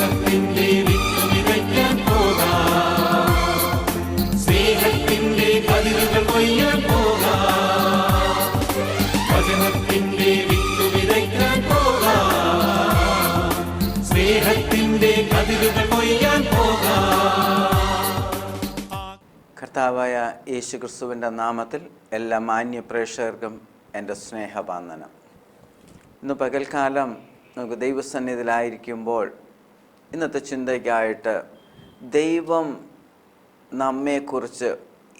വചനത്തിന്റെ വിത്ത് വിതയ്ക്കാൻ പോകാം, സ്നേഹത്തിന്റെ കതിരുകൾ കൊയ്യാൻ പോകാം. വചനത്തിന്റെ വിത്ത് വിതയ്ക്കാൻ പോകാം, സ്നേഹത്തിന്റെ കതിരുകൾ കൊയ്യാൻ പോകാം. കർത്താവായ യേശുക്രിസ്തുവിൻ്റെ നാമത്തിൽ എല്ലാ മാന്യ പ്രേക്ഷകർക്കും എൻ്റെ സ്നേഹവന്ദനം. ഇന്ന് പകൽക്കാലം നമുക്ക് ദൈവസന്നിധിയിലായിരിക്കുമ്പോൾ ഇന്നത്തെ ചിന്തയ്ക്കായിട്ട് ദൈവം നമ്മെക്കുറിച്ച്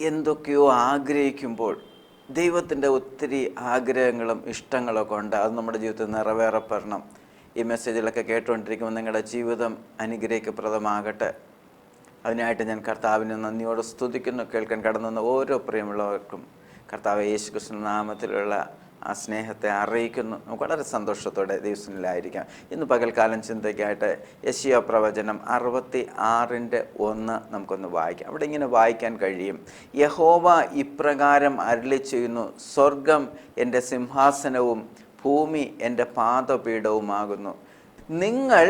എന്തൊക്കെയോ ആഗ്രഹിക്കുമ്പോൾ ദൈവത്തിൻ്റെ ഒത്തിരി ആഗ്രഹങ്ങളും ഇഷ്ടങ്ങളൊക്കെ ഉണ്ട്. അത് നമ്മുടെ ജീവിതത്തിൽ നിറവേറപ്പെടണം. ഈ മെസ്സേജിലൊക്കെ കേട്ടുകൊണ്ടിരിക്കുമ്പോൾ നിങ്ങളുടെ ജീവിതം അനുഗ്രഹിക്കപ്രദമാകട്ടെ. അതിനായിട്ട് ഞാൻ കർത്താവിനെ നന്ദിയോടെ സ്തുതിക്കുന്നു. കേൾക്കാൻ കടന്നുവന്ന ഓരോ പ്രിയമുള്ളവർക്കും കർത്താവ് യേശുക്രിസ്തു നാമത്തിലുള്ള ആ സ്നേഹത്തെ അറിയിക്കുന്നു. നമുക്ക് വളരെ സന്തോഷത്തോടെ ദൈവസന്നിധിയിലായിരിക്കാം. ഇന്ന് പകൽക്കാലം ചിന്തയ്ക്കായിട്ട് യെശയ്യാ പ്രവചനം 66:1 നമുക്കൊന്ന് വായിക്കാം. അവിടെ ഇങ്ങനെ വായിക്കാൻ കഴിയും: യഹോവ ഇപ്രകാരം അരുളി ചെയ്യുന്നു, സ്വർഗം എൻ്റെ സിംഹാസനവും ഭൂമി എൻ്റെ പാദപീഠവുമാകുന്നു. നിങ്ങൾ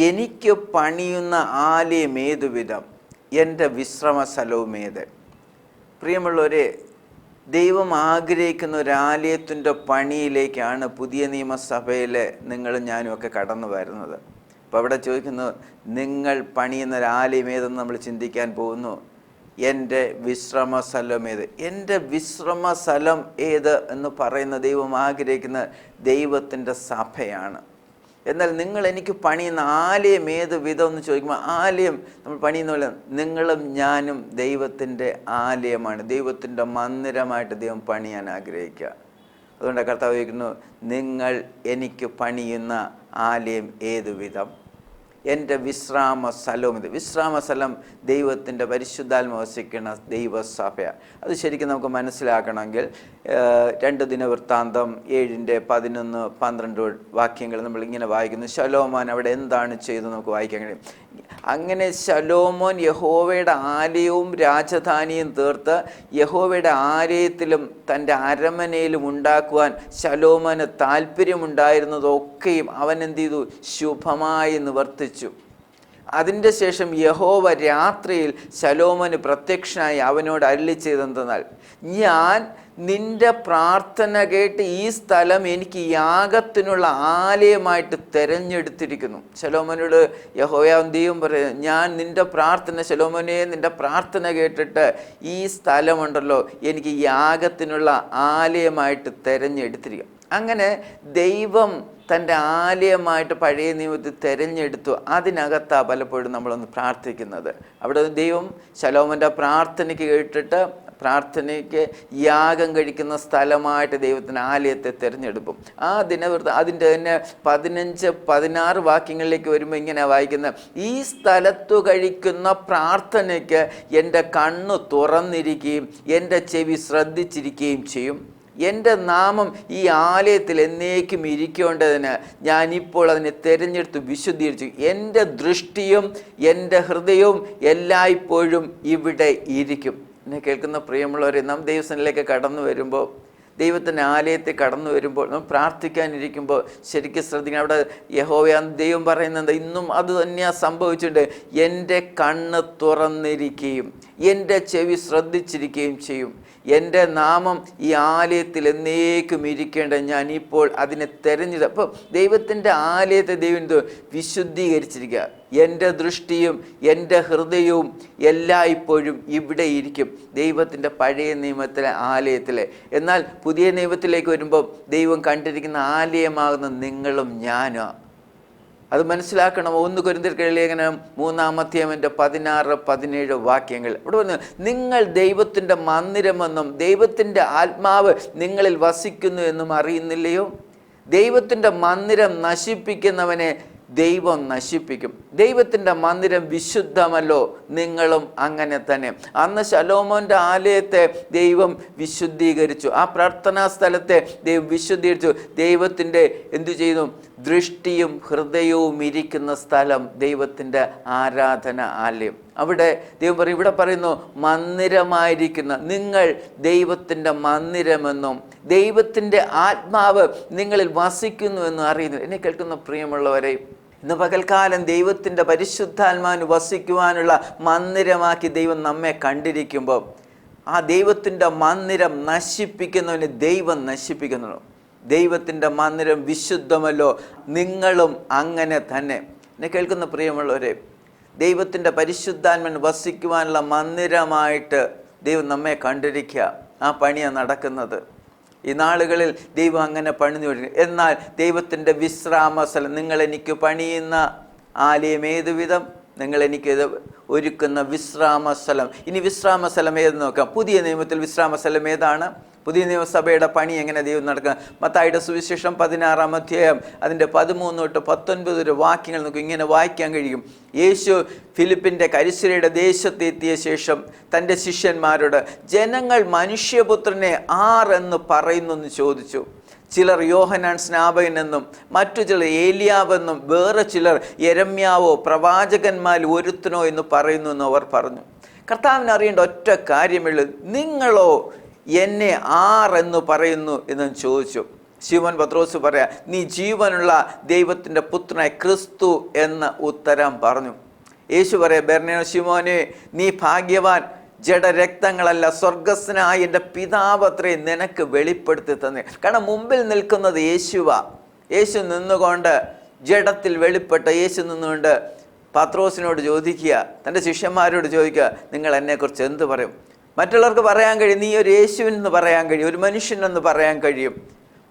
എനിക്ക് പണിയുന്ന ആലയം ഏതുവിധം, എൻ്റെ വിശ്രമസ്ഥലവുമേത്. പ്രിയമുള്ളവരെ, ദൈവം ആഗ്രഹിക്കുന്ന ഒരു ആലയത്തിൻ്റെ പണിയിലേക്കാണ് പുതിയ നിയമസഭയിൽ നിങ്ങളും ഞാനും ഒക്കെ കടന്നു വരുന്നത്. അപ്പോൾ അവിടെ ചോദിക്കുന്നു, നിങ്ങൾ പണിയുന്ന ഒരു ആലയം ഏതെന്ന് നമ്മൾ ചിന്തിക്കാൻ പോകുന്നു. എൻ്റെ വിശ്രമസ്ഥലം ഏത്? എൻ്റെ വിശ്രമസ്ഥലം ഏത് എന്ന് പറയുന്ന ദൈവം ആഗ്രഹിക്കുന്ന ദൈവത്തിൻ്റെ സഭയാണ്. എന്നാൽ നിങ്ങൾ എനിക്ക് പണിയുന്ന ആലയം ഏത് വിധം എന്ന് ചോദിക്കുമ്പോൾ, ആലയം നമ്മൾ പണിയുന്ന പോലെ നിങ്ങളും ഞാനും ദൈവത്തിൻ്റെ ആലയമാണ്. ദൈവത്തിൻ്റെ മന്ദിരമായിട്ട് ദൈവം പണിയാൻ ആഗ്രഹിക്കുക. അതുകൊണ്ട് കർത്താവ് ചോദിക്കുന്നു, നിങ്ങൾ എനിക്ക് പണിയുന്ന ആലയം ഏതു വിധം, എൻ്റെ വിശ്രാമ സ്ഥലവും ഇത്. വിശ്രാമസ്ഥലം ദൈവത്തിൻ്റെ പരിശുദ്ധാത്മ വസിക്കുന്ന ദൈവസഭയാണ്. അത് ശരിക്കും നമുക്ക് മനസ്സിലാക്കണമെങ്കിൽ 2 ദിനവൃത്താന്തം 7:11-12 വാക്യങ്ങൾ നമ്മളിങ്ങനെ വായിക്കുന്നു. ശലോമോൻ അവിടെ എന്താണ് ചെയ്തത് നമുക്ക് വായിക്കാൻ കഴിയും. അങ്ങനെ ശലോമോൻ യഹോവയുടെ ആലയവും രാജധാനിയും തീർത്ത് യഹോവയുടെ ആലയത്തിലും തൻ്റെ അരമനയിലും ഉണ്ടാക്കുവാൻ ശലോമോന് താല്പര്യമുണ്ടായിരുന്നതൊക്കെയും അവൻ എന്ത് ചെയ്തു? ശുഭമായി നിവർത്തിച്ചു. അതിൻ്റെ ശേഷം യഹോവ രാത്രിയിൽ ശലോമോന് പ്രത്യക്ഷനായി അവനോട് അരുളി ചെയ്തെന്തെന്നാൽ, ഞാൻ നിന്റെ പ്രാർത്ഥന കേട്ട് ഈ സ്ഥലം എനിക്ക് യാഗത്തിനുള്ള ആലയമായിട്ട് തിരഞ്ഞെടുത്തിരിക്കുന്നു. ശലോമോനോട് യഹോവയാം ദൈവം പറയുന്നത്, ഞാൻ നിന്റെ പ്രാർത്ഥന, ശലോമോനെ നിന്റെ പ്രാർത്ഥന കേട്ടിട്ട് ഈ സ്ഥലമുണ്ടല്ലോ എനിക്ക് യാഗത്തിനുള്ള ആലയമായിട്ട് തിരഞ്ഞെടുത്തിരിക്കുക. അങ്ങനെ ദൈവം തൻ്റെ ആലയമായിട്ട് പഴയ നിയമത്തിൽ തിരഞ്ഞെടുത്തു. അതിനകത്താണ് പലപ്പോഴും നമ്മളൊന്ന് പ്രാർത്ഥിക്കുന്നത്. അവിടെ ദൈവം ശലോമോൻ്റെ പ്രാർത്ഥനയ്ക്ക് കേട്ടിട്ട് പ്രാർത്ഥനയ്ക്ക് യാഗം കഴിക്കുന്ന സ്ഥലമായിട്ട് ദൈവത്തിൻ്റെ ആലയത്തെ തിരഞ്ഞെടുക്കും. ആ അതിൻ്റെ തന്നെ 15-16 വാക്യങ്ങളിലേക്ക് വരുമ്പോൾ ഇങ്ങനെ വായിക്കുന്നത്, ഈ സ്ഥലത്തു കഴിക്കുന്ന പ്രാർത്ഥനയ്ക്ക് എൻ്റെ കണ്ണ് തുറന്നിരിക്കുകയും എൻ്റെ ചെവി ശ്രദ്ധിച്ചിരിക്കുകയും ചെയ്യും. എൻ്റെ നാമം ഈ ആലയത്തിൽ എന്നേക്കും ഇരിക്കേണ്ടതിന് ഞാനിപ്പോൾ അതിനെ തിരഞ്ഞെടുത്ത് വിശുദ്ധീകരിച്ചു. എൻ്റെ ദൃഷ്ടിയും എൻ്റെ ഹൃദയവും എല്ലായ്പ്പോഴും ഇവിടെ ഇരിക്കും. എന്നെ കേൾക്കുന്ന പ്രിയമുള്ളവരെ, നാം ദൈവസന്നിധിയിലേക്ക് കടന്നു വരുമ്പോൾ, ദൈവത്തിൻ്റെ ആലയത്തിൽ കടന്നു വരുമ്പോൾ, നാം പ്രാർത്ഥിക്കാനിരിക്കുമ്പോൾ ശരിക്കും ശ്രദ്ധിക്കണം. അവിടെ യഹോവയാൻ ദൈവം പറയുന്നത് ഇന്നും അത് തന്നെയാണ് സംഭവിച്ചിട്ടുണ്ട്. എൻ്റെ കണ്ണ് തുറന്നിരിക്കുകയും എൻ്റെ ചെവി ശ്രദ്ധിച്ചിരിക്കുകയും ചെയ്യും. എൻ്റെ നാമം ഈ ആലയത്തിൽ എന്നേക്കും ഇരിക്കേണ്ട ഞാനിപ്പോൾ അതിനെ തിരഞ്ഞെടുത്തു. അപ്പോൾ ദൈവത്തിൻ്റെ ആലയത്തെ ദൈവം വിശുദ്ധീകരിച്ചിരിക്കുക. എൻ്റെ ദൃഷ്ടിയും എൻ്റെ ഹൃദയവും എല്ലായ്പ്പോഴും ഇവിടെ ഇരിക്കും. ദൈവത്തിൻ്റെ പഴയ നിയമത്തിലെ ആലയത്തിലെ. എന്നാൽ പുതിയ നിയമത്തിലേക്ക് വരുമ്പോൾ ദൈവം കണ്ടിരിക്കുന്ന ആലയമാകുന്ന നിങ്ങളും ഞാനും. അത് മനസ്സിലാക്കണം. 1 കൊരിന്ത്യർ ലേഖനം 3-ാം വാക്യങ്ങൾ ഇവിടെ പറഞ്ഞു, നിങ്ങൾ ദൈവത്തിൻ്റെ മന്ദിരമെന്നും ദൈവത്തിൻ്റെ ആത്മാവ് നിങ്ങളിൽ വസിക്കുന്നു എന്നും അറിയുന്നില്ലയോ? ദൈവത്തിൻ്റെ മന്ദിരം നശിപ്പിക്കുന്നവനെ ദൈവം നശിപ്പിക്കും. ദൈവത്തിൻ്റെ മന്ദിരം വിശുദ്ധമല്ലോ, നിങ്ങളും അങ്ങനെ തന്നെ. അന്ന് ശലോമോൻ്റെ ആലയത്തെ ദൈവം വിശുദ്ധീകരിച്ചു. ആ പ്രാർത്ഥനാ സ്ഥലത്തെ ദൈവം വിശുദ്ധീകരിച്ചു. ദൈവത്തിൻ്റെ എന്തു ചെയ്തു? ദൃഷ്ടിയും ഹൃദയവും ഇരിക്കുന്ന സ്ഥലം ദൈവത്തിൻ്റെ ആരാധന ആലയം. അവിടെ ദൈവം പറയും, ഇവിടെ പറയുന്നു മന്ദിരമായിരിക്കുന്ന നിങ്ങൾ ദൈവത്തിൻ്റെ മന്ദിരമെന്നും ദൈവത്തിൻ്റെ ആത്മാവ് നിങ്ങളിൽ വസിക്കുന്നു എന്നും അറിയുന്നു. എന്നെ കേൾക്കുന്ന പ്രിയമുള്ളവരെ, ഇന്ന് പകൽക്കാലം ദൈവത്തിൻ്റെ പരിശുദ്ധാത്മാവിന് വസിക്കുവാനുള്ള മന്ദിരമാക്കി ദൈവം നമ്മെ കണ്ടിരിക്കുമ്പോൾ ആ ദൈവത്തിൻ്റെ മന്ദിരം നശിപ്പിക്കുന്നവന് ദൈവം നശിപ്പിക്കുന്നു. ദൈവത്തിൻ്റെ മന്ദിരം വിശുദ്ധമല്ലോ, നിങ്ങളും അങ്ങനെ തന്നെ. എന്നെ കേൾക്കുന്ന പ്രിയമുള്ളവരെ, ദൈവത്തിൻ്റെ പരിശുദ്ധാത്മാവിന് വസിക്കുവാനുള്ള മന്ദിരമായിട്ട് ദൈവം നമ്മെ കണ്ടിരിക്കുക. ആ പണിയാണ് നടക്കുന്നത്. ഈ നാളുകളിൽ ദൈവം അങ്ങനെ പണിഞ്ഞു കൊടുക്കും. എന്നാൽ ദൈവത്തിൻ്റെ വിശ്രാമസ്ഥലം, നിങ്ങളെനിക്ക് പണിയുന്ന ആലയം ഏതുവിധം, നിങ്ങളെനിക്ക് ഒരുക്കുന്ന വിശ്രാമസ്ഥലം. ഇനി വിശ്രാമസ്ഥലം ഏതെന്ന് നോക്കാം. പുതിയ നിയമത്തിൽ വിശ്രാമസ്ഥലം ഏതാണ്? പുതിയ നിയമസഭയുടെ പണി എങ്ങനെ ദൈവം നടക്കുക? മത്തായിയുടെ സുവിശേഷം 16-ാം അധ്യായം അതിൻ്റെ 13 തൊട്ട് 19 വാക്യങ്ങൾ നമുക്ക് ഇങ്ങനെ വായിക്കാൻ കഴിയും. യേശു ഫിലിപ്പിൻ്റെ കരിശുരയുടെ ദേശത്തെത്തിയ ശേഷം തൻ്റെ ശിഷ്യന്മാരോട്, ജനങ്ങൾ മനുഷ്യപുത്രനെ ആരെന്ന് പറയുന്നു എന്ന് ചോദിച്ചു. ചിലർ യോഹന്നാൻ സ്നാപകനെന്നും മറ്റു ചിലർ ഏലിയാവെന്നും വേറെ ചിലർ യെരമ്യാവോ പ്രവാചകന്മാരിൽ ഒരുത്തനോ എന്ന് പറയുന്നു എന്ന് അവർ പറഞ്ഞു. കർത്താവിന് അറിയേണ്ട ഒറ്റ കാര്യമുള്ളൂ, നിങ്ങളോ എന്നെ ആരെന്ന് പറയുന്നു എന്ന് ചോദിച്ചു. ശിമോൻ പത്രോസ് പറയാ, നീ ജീവനുള്ള ദൈവത്തിൻ്റെ പുത്രനായ ക്രിസ്തു എന്ന ഉത്തരം പറഞ്ഞു. യേശു പറയാ, ബെർനയോ ശിമോനെ, നീ ഭാഗ്യവാൻ, ജഡരക്തങ്ങളല്ല സ്വർഗസ്ഥനായ എൻ്റെ പിതാവ് അത്രയും നിനക്ക് വെളിപ്പെടുത്തി തന്നെ. കാരണം മുമ്പിൽ നിൽക്കുന്നത് യേശുവാ. യേശു നിന്നുകൊണ്ട്, ജഡത്തിൽ വെളിപ്പെട്ട യേശു നിന്നുകൊണ്ട് പത്രോസിനോട് ചോദിക്കുക, തൻ്റെ ശിഷ്യന്മാരോട് ചോദിക്കുക, നിങ്ങൾ എന്നെക്കുറിച്ച് എന്ത് പറയും? മറ്റുള്ളവർക്ക് പറയാൻ കഴിയും, നീ ഒരു യേശുവിനെന്ന് പറയാൻ കഴിയും, ഒരു മനുഷ്യനെന്ന് പറയാൻ കഴിയും.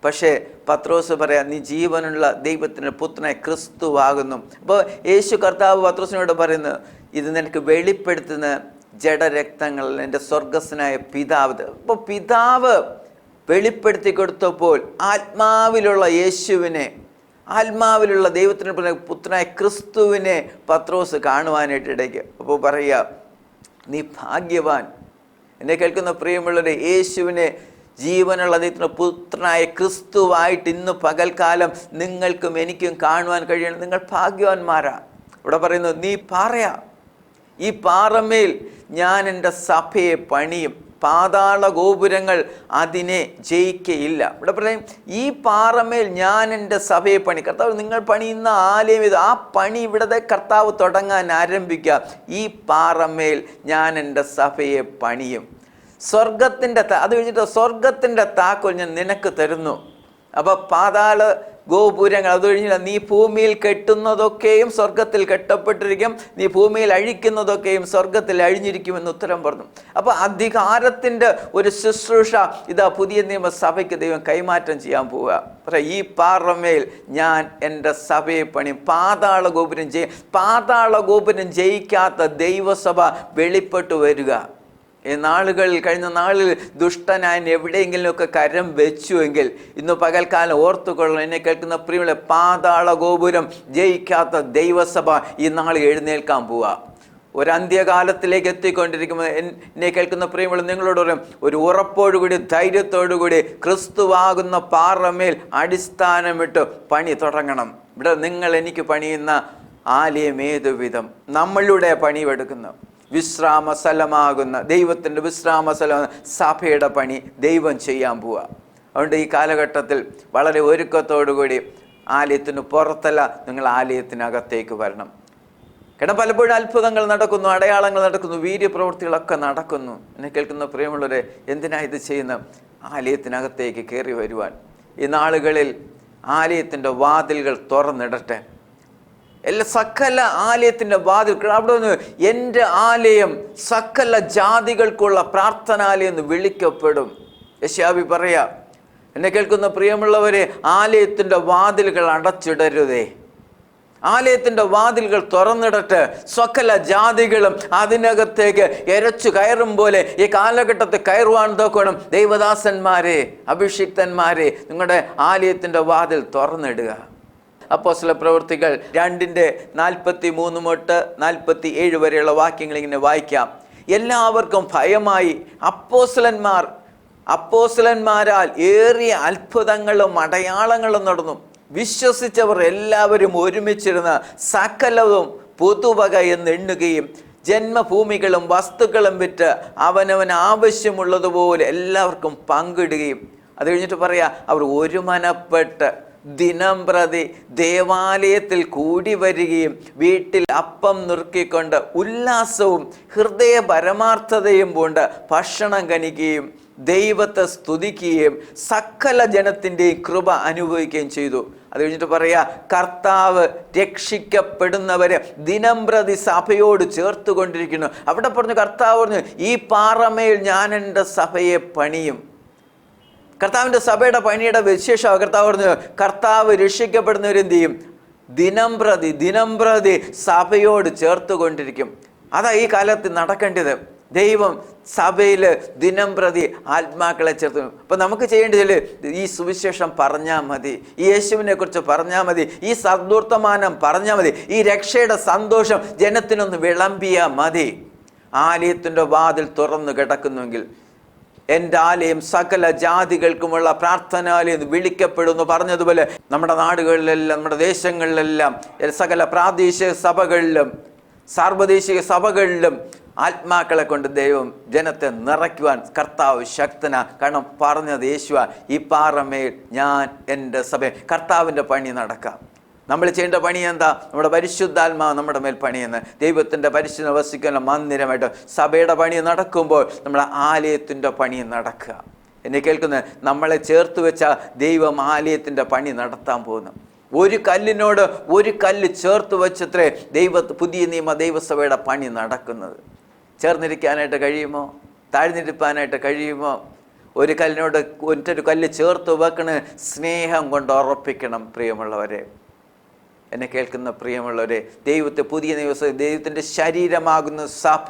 പക്ഷേ പത്രോസ് പറയാം, നീ ജീവനുള്ള ദൈവത്തിൻ്റെ പുത്രനായ ക്രിസ്തുവാകുന്നു. അപ്പോൾ യേശു കർത്താവ് പത്രോസിനോട് പറയുന്നു, ഇത് നിനക്ക് വെളിപ്പെടുത്തുന്ന ജഡരക്തങ്ങൾ എൻ്റെ സ്വർഗസ്വനായ പിതാവ്. അപ്പോൾ പിതാവ് വെളിപ്പെടുത്തി കൊടുത്തപ്പോൾ ആത്മാവിലുള്ള യേശുവിനെ, ആത്മാവിലുള്ള ദൈവത്തിൻ്റെ പുത്രനായ ക്രിസ്തുവിനെ പത്രോസ് കാണുവാനായിട്ട് ഇടയ്ക്ക്. അപ്പോൾ പറയുക, നീ ഭാഗ്യവാൻ. എന്നെ കേൾക്കുന്ന പ്രിയമുള്ളവരെ, യേശുവിനെ ജീവനുള്ള ദൈവത്തിൻ്റെ പുത്രനായ ക്രിസ്തുവായിട്ട് ഇന്ന് പകൽക്കാലം നിങ്ങൾക്കും എനിക്കും കാണുവാൻ കഴിയണം. നിങ്ങൾ ഭാഗ്യവാന്മാരാണ്. ഇവിടെ പറയുന്നു, നീ പറയാ, ഈ പാറമേൽ ഞാൻ എൻ്റെ സഭയെ പണിയും, പാതാള ഗോപുരങ്ങൾ അതിനെ ജയിക്കയില്ല. ഇവിടെ പറയും, ഈ പാറമേൽ ഞാൻ എൻ്റെ സഭയെ പണി. കർത്താവ് നിങ്ങൾ പണിയുന്ന ആലയം ഇത്, ആ പണി ഇവിടത്തെ കർത്താവ് തുടങ്ങാൻ ആരംഭിക്കുക. ഈ പാറമേൽ ഞാൻ എൻ്റെ സഭയെ പണിയും. സ്വർഗത്തിൻ്റെ അത് കഴിഞ്ഞിട്ട് സ്വർഗത്തിൻ്റെ താക്കോൽ ഞാൻ നിനക്ക് തരുന്നു. അപ്പോൾ പാതാള ഗോപുരങ്ങൾ അത് കഴിഞ്ഞില്ല, നീ ഭൂമിയിൽ കെട്ടുന്നതൊക്കെയും സ്വർഗത്തിൽ കെട്ടപ്പെട്ടിരിക്കും, നീ ഭൂമിയിൽ അഴിക്കുന്നതൊക്കെയും സ്വർഗത്തിൽ അഴിഞ്ഞിരിക്കുമെന്ന് ഉത്തരം പറഞ്ഞു. അപ്പോൾ അധികാരത്തിൻ്റെ ഒരു ശുശ്രൂഷ ഇതാ പുതിയ നിയമസഭയ്ക്ക് ദൈവം കൈമാറ്റം ചെയ്യാൻ പോവുക. ഈ പാറമേൽ ഞാൻ എൻ്റെ സഭയെ പണിയും. പാതാള ഗോപുരം ജയിക്കാത്ത ദൈവസഭ വെളിപ്പെട്ടു വരിക. ഈ നാളുകളിൽ, കഴിഞ്ഞ നാളിൽ ദുഷ്ടനായ എവിടെയെങ്കിലുമൊക്കെ കരം വെച്ചുവെങ്കിൽ ഇന്ന് പകൽക്കാലം ഓർത്തുകൊള്ളണം. എന്നെ കേൾക്കുന്ന പ്രിയമുള്ള, പാതാള ഗോപുരം ജയിക്കാത്ത ദൈവസഭ ഈ നാളിൽ എഴുന്നേൽക്കാൻ പോവുക. ഒരു അന്ത്യകാലത്തിലേക്ക് എത്തിക്കൊണ്ടിരിക്കുമ്പോൾ എന്നെ കേൾക്കുന്ന പ്രിയമുള്ള നിങ്ങളോട് പറയും, ഒരു ഉറപ്പോടുകൂടി ധൈര്യത്തോടുകൂടി ക്രിസ്തുവാകുന്ന പാറമേൽ അടിസ്ഥാനമിട്ട് പണി തുടങ്ങണം. ഇവിടെ നിങ്ങൾ എനിക്ക് പണിയുന്ന ആലയം ഏതുവിധം, നമ്മളുടെ പണിയെടുക്കുന്നു. വിശ്രാമസ്ഥലമാകുന്ന ദൈവത്തിൻ്റെ വിശ്രാമസ്ഥലം സഭയുടെ പണി ദൈവം ചെയ്യാൻ പോവുക. അതുകൊണ്ട് ഈ കാലഘട്ടത്തിൽ വളരെ ഒരുക്കത്തോടുകൂടി ആലയത്തിന് പുറത്തല്ല, നിങ്ങൾ ആലയത്തിനകത്തേക്ക് വരണം. കാരണം പലപ്പോഴും അത്ഭുതങ്ങൾ നടക്കുന്നു, അടയാളങ്ങൾ നടക്കുന്നു, വീര്യപ്രവൃത്തികളൊക്കെ നടക്കുന്നു. എന്നെ കേൾക്കുന്ന പ്രിയമുള്ളവരെ, എന്തിനാ ഇത് ചെയ്യുന്ന? ആലയത്തിനകത്തേക്ക് കയറി വരുവാൻ. ഈ നാളുകളിൽ ആലയത്തിൻ്റെ വാതിലുകൾ തുറന്നിടട്ടെ. സകല ആലയത്തിൻ്റെ വാതിൽ അവിടെ നിന്ന് എൻ്റെ ആലയം സകല ജാതികൾക്കുള്ള പ്രാർത്ഥനാലയം എന്ന് വിളിക്കപ്പെടും. യെശയ്യാവ് പറയാ, എന്നെ കേൾക്കുന്ന പ്രിയമുള്ളവരെ, ആലയത്തിൻ്റെ വാതിലുകൾ അടച്ചിടരുതേ, ആലയത്തിൻ്റെ വാതിലുകൾ തുറന്നിടട്ടെ. സകല ജാതികളും അതിനകത്തേക്ക് എരച്ചു കയറും പോലെ ഈ കാലഘട്ടത്തിൽ കയറുവാൻ തോക്കണം. ദൈവദാസന്മാരെ, അഭിഷിക്തന്മാരെ, നിങ്ങളുടെ ആലയത്തിൻ്റെ വാതിൽ തുറന്നിടുക. അപ്പോസ്തല പ്രവൃത്തികൾ 2:43 തൊട്ട് 47 വരെയുള്ള വാക്യങ്ങൾ ഇങ്ങനെ വായിക്കാം. എല്ലാവർക്കും ഭയമായി അപ്പോസ്തലന്മാരാൽ ഏറിയ അത്ഭുതങ്ങളും അടയാളങ്ങളും നടന്നു. വിശ്വസിച്ചവർ എല്ലാവരും ഒരുമിച്ചിരുന്ന് സകലവും പൊതുവക എന്നെണ്ണുകയും ജന്മഭൂമികളും വസ്തുക്കളും വിറ്റ് അവനവന് ആവശ്യമുള്ളതുപോലെ എല്ലാവർക്കും പങ്കിടുകയും. അത് കഴിഞ്ഞിട്ട് പറയാ, അവർ ഒരു മനപ്പെട്ട് ദിനം പ്രതി ദേവാലയത്തിൽ കൂടി വരികയും വീട്ടിൽ അപ്പം നുറുക്കിക്കൊണ്ട് ഉല്ലാസവും ഹൃദയ പരമാർത്ഥതയും കൊണ്ട് ഭക്ഷണം കഴിക്കുകയും ദൈവത്തെ സ്തുതിക്കുകയും സകല ജനത്തിൻ്റെയും കൃപ അനുഭവിക്കുകയും ചെയ്തു. അത് കഴിഞ്ഞിട്ട് പറയാ, കർത്താവ് രക്ഷിക്കപ്പെടുന്നവരെ ദിനം പ്രതി സഭയോട് ചേർത്തുകൊണ്ടിരിക്കുന്നു. അവിടെ പറഞ്ഞു, കർത്താവ് പറഞ്ഞു, ഈ പാറമേൽ ഞാൻ എൻ്റെ സഭയെ പണിയും. കർത്താവിൻ്റെ സഭയുടെ പണിയുടെ വിശേഷം കർത്താവ് പറഞ്ഞു, കർത്താവ് രക്ഷിക്കപ്പെടുന്നവരെന്ത് ചെയ്യും? ദിനം പ്രതി സഭയോട് ചേർത്തുകൊണ്ടിരിക്കും. അതാ ഈ കാലത്ത് നടക്കേണ്ടത്. ദൈവം സഭയിൽ ദിനം പ്രതി ആത്മാക്കളെ ചേർത്തു. അപ്പം നമുക്ക് ചെയ്യേണ്ടതിൽ ഈ സുവിശേഷം പറഞ്ഞാൽ മതി, ഈ യേശുവിനെ കുറിച്ച് പറഞ്ഞാൽ മതി, ഈ സദ്വർത്തമാനം പറഞ്ഞാൽ മതി, ഈ രക്ഷയുടെ സന്തോഷം ജനത്തിനൊന്ന് വിളമ്പിയാൽ മതി. ആലയത്തിൻ്റെ വാതിൽ തുറന്നു കിടക്കുന്നുവെങ്കിൽ എൻ്റെ ആലയം സകല ജാതികൾക്കുമുള്ള പ്രാർത്ഥനാലയം വിളിക്കപ്പെടുന്നു പറഞ്ഞതുപോലെ നമ്മുടെ നാടുകളിലെല്ലാം, നമ്മുടെ ദേശങ്ങളിലെല്ലാം, സകല പ്രാദേശിക സഭകളിലും സാർവദേശിക സഭകളിലും ആത്മാക്കളെ കൊണ്ട് ദൈവം ജനത്തെ നിറയ്ക്കുവാൻ കർത്താവ് ശക്തനാ. കാരണം പറഞ്ഞത് യേശുവ, ഈ പാറമേൽ ഞാൻ എൻ്റെ സഭ. കർത്താവിൻ്റെ പണി നടക്കാം. നമ്മൾ ചെയ്യേണ്ട പണി എന്താ? നമ്മുടെ പരിശുദ്ധാത്മാവ് നമ്മുടെ മേൽ പണിയെന്ന്, ദൈവത്തിൻ്റെ പരിശുദ്ധ വസിക്കുന്ന മന്ദിരമായിട്ട് സഭയുടെ പണി നടക്കുമ്പോൾ നമ്മുടെ ആലയത്തിൻ്റെ പണി നടക്കുക. എന്നെ കേൾക്കുന്ന, നമ്മളെ ചേർത്ത് വെച്ച ദൈവം ആലയത്തിൻ്റെ പണി നടത്താൻ പോകുന്നു. ഒരു കല്ലിനോട് ഒരു കല്ല് ചേർത്ത് വെച്ചത്രേ പുതിയ നിയമ ദൈവസഭയുടെ പണി നടക്കുന്നത്. ചേർന്നിരിക്കാനായിട്ട് കഴിയുമോ? താഴ്ന്നിരിക്കാനായിട്ട് കഴിയുമോ? ഒരു കല്ലിനോട് ഒറ്റൊരു കല്ല് ചേർത്ത് വെക്കണ സ്നേഹം കൊണ്ട് ഉറപ്പിക്കണം. പ്രിയമുള്ളവരെ, എന്നെ കേൾക്കുന്ന പ്രിയമുള്ളവരെ, പുതിയ ദൈവത്തിൻ്റെ ശരീരമാകുന്ന സഭ